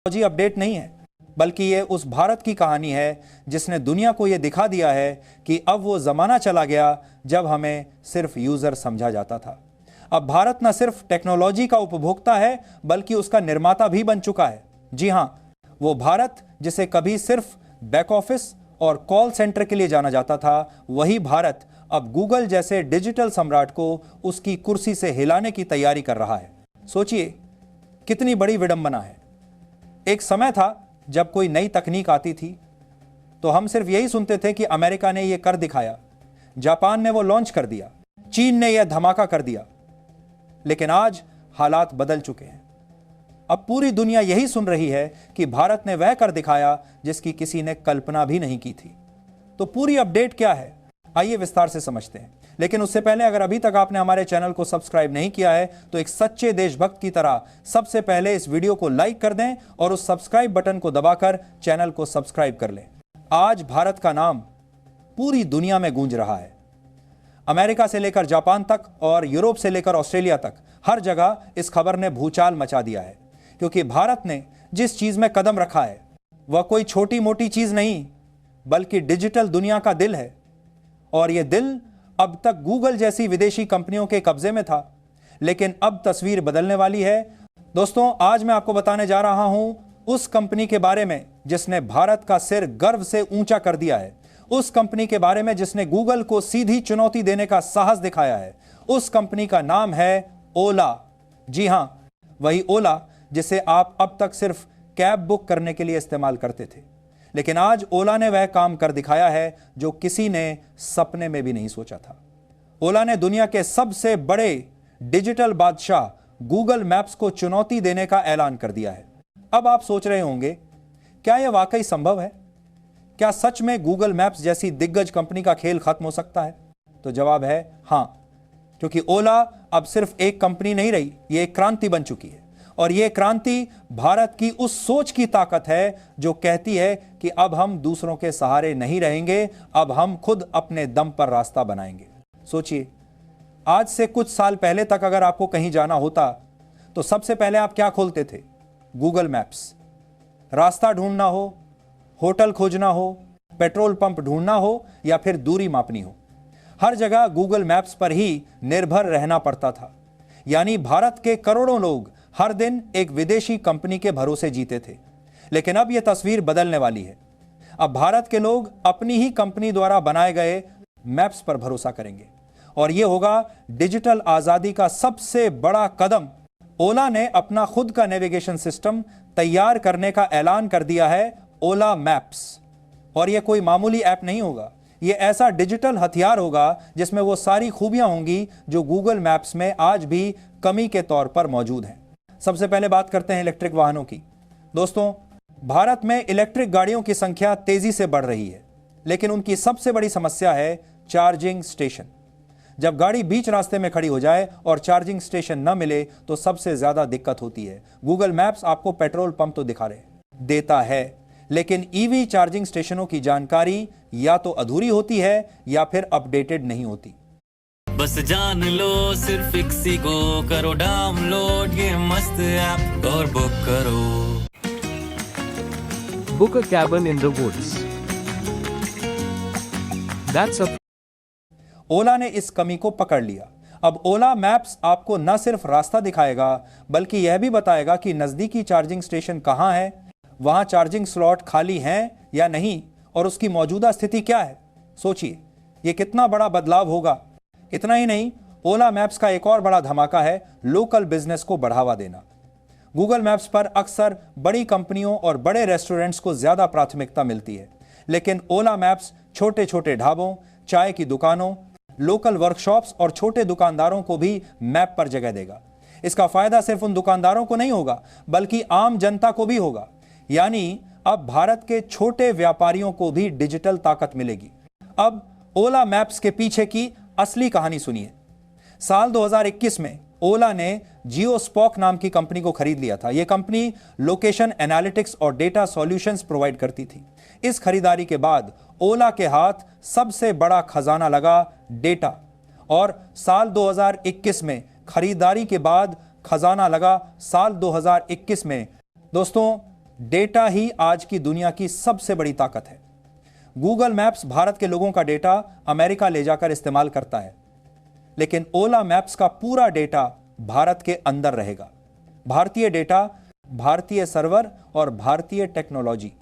Technology update नहीं है, बल्कि ये उस भारत की कहानी है जिसने दुनिया को ये दिखा दिया है कि अब वो जमाना चला गया जब हमें सिर्फ यूजर समझा जाता था। अब भारत न सिर्फ टेक्नोलॉजी का उपभोक्ता है बल्कि उसका निर्माता भी बन चुका है। जी हां, वो भारत जिसे कभी सिर्फ बैक ऑफिस और कॉल सेंटर के लिए जाना जाता था, वही भारत अब गूगल जैसे डिजिटल सम्राट को उसकी कुर्सी से हिलाने की तैयारी कर रहा है। सोचिए कितनी बड़ी विडंबना है। एक समय था जब कोई नई तकनीक आती थी तो हम सिर्फ यही सुनते थे कि अमेरिका ने यह कर दिखाया, जापान ने वो लॉन्च कर दिया, चीन ने यह धमाका कर दिया। लेकिन आज हालात बदल चुके हैं। अब पूरी दुनिया यही सुन रही है कि भारत ने वह कर दिखाया जिसकी किसी ने कल्पना भी नहीं की थी। तो पूरी अपडेट क्या है, आइए विस्तार से समझते हैं। लेकिन उससे पहले अगर अभी तक आपने हमारे चैनल को सब्सक्राइब नहीं किया है तो एक सच्चे देशभक्त की तरह सबसे पहले इस वीडियो को लाइक कर दें और उस सब्सक्राइब बटन को दबाकर चैनल को सब्सक्राइब कर लें। आज भारत का नाम पूरी दुनिया में गूंज रहा है। अमेरिका से लेकर जापान तक और यूरोप से लेकर ऑस्ट्रेलिया तक हर जगह इस खबर ने भूचाल मचा दिया है, क्योंकि भारत ने जिस चीज में कदम रखा है वह कोई छोटी मोटी चीज नहीं बल्कि डिजिटल दुनिया का दिल है। और यह दिल अब तक गूगल जैसी विदेशी कंपनियों के कब्जे में था, लेकिन अब तस्वीर बदलने वाली है। दोस्तों, आज मैं आपको बताने जा रहा हूं उस कंपनी के बारे में जिसने भारत का सिर गर्व से ऊंचा कर दिया है, उस कंपनी के बारे में जिसने गूगल को सीधी चुनौती देने का साहस दिखाया है। उस कंपनी का नाम है ओला। जी हां, वही ओला जिसे आप अब तक सिर्फ कैब बुक करने के लिए इस्तेमाल करते थे। लेकिन आज ओला ने वह काम कर दिखाया है जो किसी ने सपने में भी नहीं सोचा था। ओला ने दुनिया के सबसे बड़े डिजिटल बादशाह गूगल मैप्स को चुनौती देने का ऐलान कर दिया है। अब आप सोच रहे होंगे, क्या यह वाकई संभव है? क्या सच में गूगल मैप्स जैसी दिग्गज कंपनी का खेल खत्म हो सकता है? तो जवाब है हां, क्योंकि ओला अब सिर्फ एक कंपनी नहीं रही, यह एक क्रांति बन चुकी है। और यह क्रांति भारत की उस सोच की ताकत है जो कहती है कि अब हम दूसरों के सहारे नहीं रहेंगे, अब हम खुद अपने दम पर रास्ता बनाएंगे। सोचिए, आज से कुछ साल पहले तक अगर आपको कहीं जाना होता तो सबसे पहले आप क्या खोलते थे? Google maps. रास्ता ढूंढना हो, होटल खोजना हो, पेट्रोल पंप ढूंढना हो या फिर दूरी मापनी हो, हर जगह गूगल मैप्स पर ही निर्भर रहना पड़ता था। यानी भारत के करोड़ों लोग हर दिन एक विदेशी कंपनी के भरोसे जीते थे। लेकिन अब यह तस्वीर बदलने वाली है। अब भारत के लोग अपनी ही कंपनी द्वारा बनाए गए मैप्स पर भरोसा करेंगे और यह होगा डिजिटल आजादी का सबसे बड़ा कदम। ओला ने अपना खुद का नेविगेशन सिस्टम तैयार करने का ऐलान कर दिया है, ओला मैप्स। और यह कोई मामूली ऐप नहीं होगा, यह ऐसा डिजिटल हथियार होगा जिसमें वो सारी खूबियां होंगी जो गूगल मैप्स में आज भी कमी के तौर पर मौजूद हैं। सबसे पहले बात करते हैं इलेक्ट्रिक वाहनों की। दोस्तों, भारत में इलेक्ट्रिक गाड़ियों की संख्या तेजी से बढ़ रही है, लेकिन उनकी सबसे बड़ी समस्या है चार्जिंग स्टेशन। जब गाड़ी बीच रास्ते में खड़ी हो जाए और चार्जिंग स्टेशन न मिले तो सबसे ज्यादा दिक्कत होती है। गूगल मैप्स आपको पेट्रोल पंप तो देता है, लेकिन ईवी चार्जिंग स्टेशनों की जानकारी या तो अधूरी होती है या फिर अपडेटेड नहीं होती। बस जान लो सिर्फ इसी को करो डाउनलोड ये मस्त ऐप और बुक करो। Book a cabin in the woods. That's a ओला ने इस कमी को पकड़ लिया। अब ओला मैप्स आपको न सिर्फ रास्ता दिखाएगा बल्कि यह भी बताएगा कि नजदीकी चार्जिंग स्टेशन कहां है, वहां चार्जिंग स्लॉट खाली हैं या नहीं और उसकी मौजूदा स्थिति क्या है। सोचिए, यह कितना बड़ा बदलाव होगा। इतना ही नहीं, ओला मैप्स का एक और बड़ा धमाका है लोकल बिजनेस को बढ़ावा देना। गूगल मैप्स पर अक्सर बड़ी कंपनियों और बड़े रेस्टोरेंट्स को ज्यादा प्राथमिकता मिलती है, लेकिन ओला मैप्स छोटे छोटे ढाबों, चाय की दुकानों, लोकल वर्कशॉप्स और छोटे दुकानदारों को भी मैप पर जगह देगा। इसका फायदा सिर्फ उन दुकानदारों को नहीं होगा बल्कि आम जनता को भी होगा। यानी अब भारत के छोटे व्यापारियों को भी डिजिटल ताकत मिलेगी। अब ओला मैप्स के पीछे की असली कहानी सुनिए। साल 2021 में ओला ने जियोस्पॉक नाम की कंपनी को खरीद लिया था। यह कंपनी लोकेशन एनालिटिक्स और डेटा सॉल्यूशंस प्रोवाइड करती थी। इस खरीदारी के बाद ओला के हाथ सबसे बड़ा खजाना लगा, डेटा। और साल 2021 में खरीदारी के बाद खजाना लगा साल 2021 में। दोस्तों, डेटा ही आज की दुनिया की सबसे बड़ी ताकत है। गूगल मैप्स भारत के लोगों का डेटा अमेरिका ले जाकर इस्तेमाल करता है, लेकिन ओला मैप्स का पूरा डेटा भारत के अंदर रहेगा। भारतीय डेटा, भारतीय सर्वर और भारतीय टेक्नोलॉजी,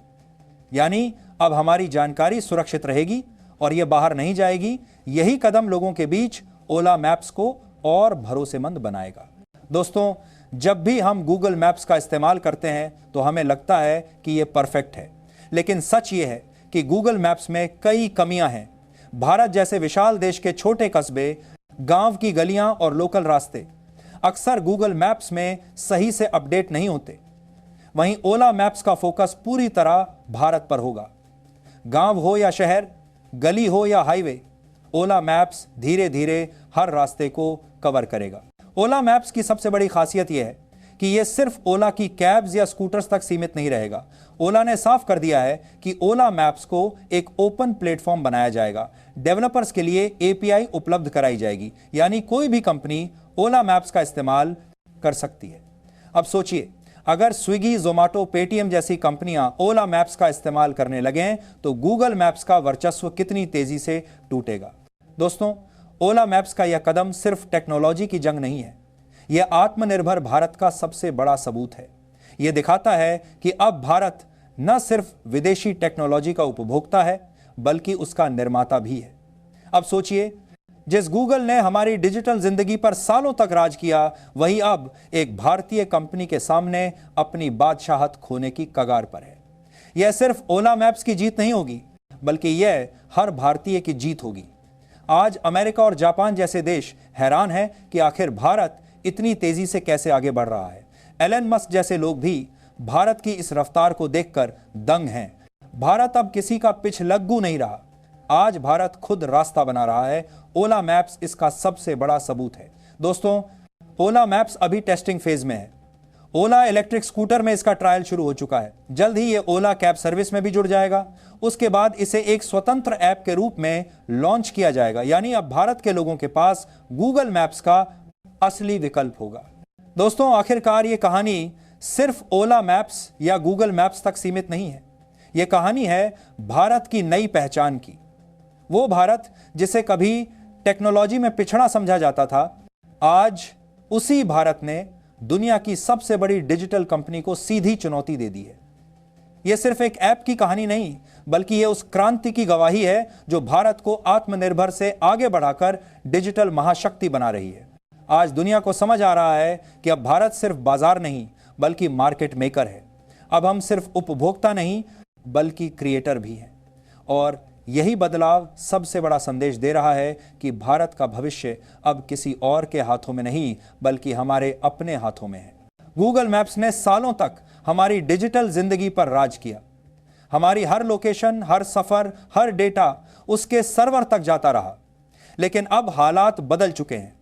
यानी अब हमारी जानकारी सुरक्षित रहेगी और यह बाहर नहीं जाएगी। यही कदम लोगों के बीच ओला मैप्स को और भरोसेमंद बनाएगा। दोस्तों, जब भी हम गूगल मैप्स का इस्तेमाल करते हैं तो हमें लगता है कि यह परफेक्ट है, लेकिन सच ये है कि गूगल मैप्स में कई कमियां हैं। भारत जैसे विशाल देश के छोटे कस्बे, गांव की गलियां और लोकल रास्ते अक्सर गूगल मैप्स में सही से अपडेट नहीं होते। वहीं ओला मैप्स का फोकस पूरी तरह भारत पर होगा। गांव हो या शहर, गली हो या हाईवे, ओला मैप्स धीरे धीरे हर रास्ते को कवर करेगा। ओला मैप्स की सबसे बड़ी खासियत यह है कि यह सिर्फ ओला की कैब्स या स्कूटर्स तक सीमित नहीं रहेगा। ओला ने साफ कर दिया है कि ओला मैप्स को एक ओपन प्लेटफॉर्म बनाया जाएगा। डेवलपर्स के लिए एपीआई उपलब्ध कराई जाएगी, यानी कोई भी कंपनी ओला मैप्स का इस्तेमाल कर सकती है। अब सोचिए, अगर स्विगी, जोमेटो, पेटीएम जैसी कंपनियां ओला मैप्स का इस्तेमाल करने लगें तो गूगल मैप्स का वर्चस्व कितनी तेजी से टूटेगा। दोस्तों, ओला मैप्स का यह कदम सिर्फ टेक्नोलॉजी की जंग नहीं है, यह आत्मनिर्भर भारत का सबसे बड़ा सबूत है। यह दिखाता है कि अब भारत न सिर्फ विदेशी टेक्नोलॉजी का उपभोक्ता है, बल्कि उसका निर्माता भी है। अब सोचिए, जिस गूगल ने हमारी डिजिटल जिंदगी पर सालों तक राज किया, वही अब एक भारतीय कंपनी के सामने अपनी बादशाहत खोने की कगार पर है। यह सिर्फ ओला मैप्स की जीत नहीं होगी, बल्कि यह हर भारतीय की जीत होगी। आज अमेरिका और जापान जैसे देश हैरान हैं कि आखिर भारत इतनी तेजी से कैसे आगे बढ़ रहा है। एलन मस्क जैसे लोग भी भारत की इस रफ्तार को देखकर दंग हैं। भारत अब किसी का पिछलग्गू नहीं रहा। आज भारत खुद रास्ता बना रहा है। ओला मैप्स इसका सबसे बड़ा सबूत है। दोस्तों, ओला मैप्स अभी टेस्टिंग फेज में है। ओला इलेक्ट्रिक स्कूटर में इसका ट्रायल शुरू हो चुका है। जल्द ही ये ओला कैब सर्विस में भी जुड़ जाएगा। उसके बाद इसे एक स्वतंत्र ऐप के रूप में लॉन्च किया जाएगा, यानी अब भारत के लोगों के पास गूगल मैप्स का असली विकल्प होगा। दोस्तों, आखिरकार ये कहानी सिर्फ ओला मैप्स या गूगल मैप्स तक सीमित नहीं है। यह कहानी है भारत की नई पहचान की। वो भारत जिसे कभी टेक्नोलॉजी में पिछड़ा समझा जाता था, आज उसी भारत ने दुनिया की सबसे बड़ी डिजिटल कंपनी को सीधी चुनौती दे दी है। यह सिर्फ एक ऐप की कहानी नहीं, बल्कि यह उस क्रांति की गवाही है जो भारत को आत्मनिर्भर से आगे बढ़ाकर डिजिटल महाशक्ति बना रही है। आज दुनिया को समझ आ रहा है कि अब भारत सिर्फ बाजार नहीं, बल्कि मार्केट मेकर है। अब हम सिर्फ उपभोक्ता नहीं, बल्कि क्रिएटर भी हैं। और यही बदलाव सबसे बड़ा संदेश दे रहा है कि भारत का भविष्य अब किसी और के हाथों में नहीं, बल्कि हमारे अपने हाथों में है। गूगल मैप्स ने सालों तक हमारी डिजिटल जिंदगी पर राज किया। हमारी हर लोकेशन, हर सफर, हर डेटा उसके सर्वर तक जाता रहा। लेकिन अब हालात बदल चुके हैं।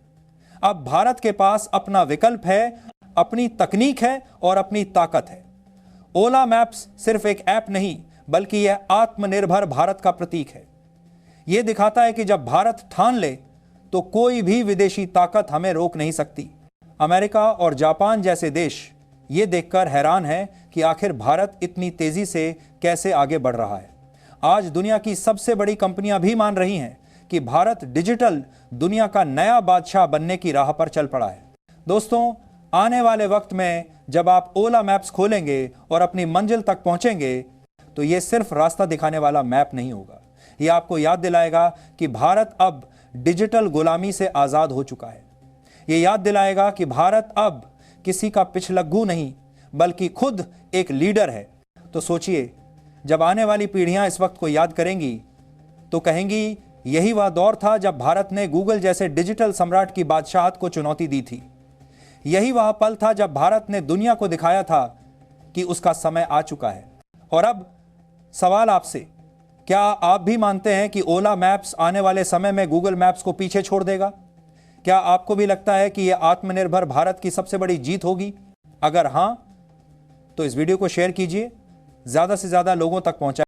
अब भारत के पास अपना विकल्प है, अपनी तकनीक है और अपनी ताकत है। ओला मैप्स सिर्फ एक ऐप नहीं, बल्कि यह आत्मनिर्भर भारत का प्रतीक है। यह दिखाता है कि जब भारत ठान ले तो कोई भी विदेशी ताकत हमें रोक नहीं सकती। अमेरिका और जापान जैसे देश ये देखकर हैरान हैं कि आखिर भारत इतनी तेजी से कैसे आगे बढ़ रहा है। आज दुनिया की सबसे बड़ी कंपनियां भी मान रही हैं कि भारत डिजिटल दुनिया का नया बादशाह बनने की राह पर चल पड़ा है। दोस्तों, आने वाले वक्त में जब आप ओला मैप्स खोलेंगे और अपनी मंजिल तक पहुंचेंगे तो यह सिर्फ रास्ता दिखाने वाला मैप नहीं होगा। यह आपको याद दिलाएगा कि भारत अब डिजिटल गुलामी से आजाद हो चुका है। यह याद दिलाएगा कि भारत अब किसी का पिछलग्गू नहीं, बल्कि खुद एक लीडर है। तो सोचिए, जब आने वाली पीढ़ियां इस वक्त को याद करेंगी तो कहेंगी, यही वह दौर था जब भारत ने गूगल जैसे डिजिटल सम्राट की बादशाहत को चुनौती दी थी। यही वह पल था जब भारत ने दुनिया को दिखाया था कि उसका समय आ चुका है। और अब सवाल आपसे, क्या आप भी मानते हैं कि ओला मैप्स आने वाले समय में गूगल मैप्स को पीछे छोड़ देगा? क्या आपको भी लगता है कि यह आत्मनिर्भर भारत की सबसे बड़ी जीत होगी? अगर हां, तो इस वीडियो को शेयर कीजिए, ज्यादा से ज्यादा लोगों तक पहुंचाइए।